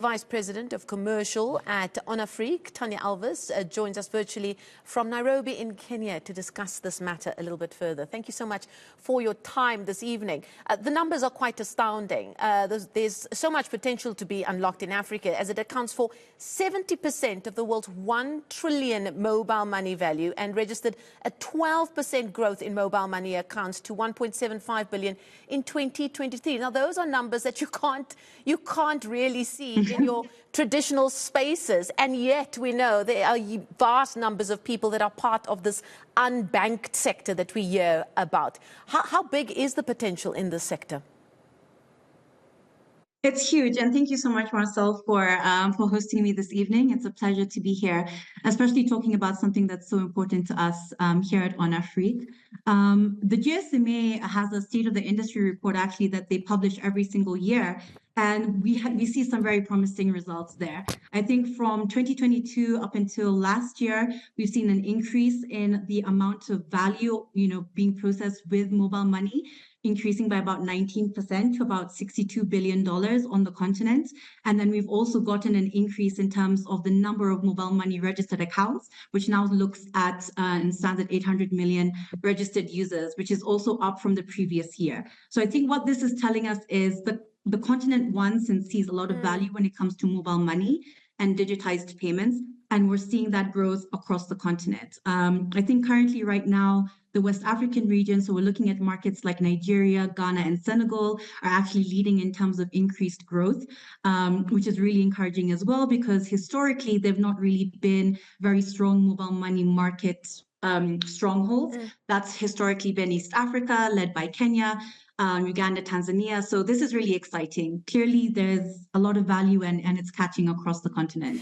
Vice President of Commercial at Onafrique, Tanya Alves, joins us virtually from Nairobi in Kenya to discuss this matter a little bit further. Thank you so much for your time this evening. The numbers are quite astounding. There's so much potential to be unlocked in Africa, as it accounts for 70% of the world's 1 trillion mobile money value and registered a 12% growth in mobile money accounts to 1.75 billion in 2023. Now, those are numbers that you can't really see in your traditional spaces, and yet we know there are vast numbers of people that are part of this unbanked sector that we hear about. How big is the potential in this sector? It's huge, and thank you so much, Marcel, for hosting me this evening. It's a pleasure to be here, especially talking about something that's so important to us here at Onafrique. The GSMA has a state of the industry report actually that they publish every single year, and we see some very promising results there. I think from 2022 up until last year, we've seen an increase in the amount of value, being processed with mobile money, increasing by about 19% to about $62 billion on the continent. And then we've also gotten an increase in terms of the number of mobile money registered accounts, which now looks at and stands at 800 million registered users, which is also up from the previous year. So I think what this is telling us is that the continent wants and sees a lot of value when it comes to mobile money and digitized payments. And we're seeing that growth across the continent. I think currently right now, the West African region, so we're looking at markets like Nigeria, Ghana, and Senegal are actually leading in terms of increased growth, which is really encouraging as well, because historically, they've not really been very strong mobile money market strongholds. That's historically been East Africa, led by Kenya, Uganda, Tanzania. So this is really exciting. Clearly, there's a lot of value and it's catching across the continent.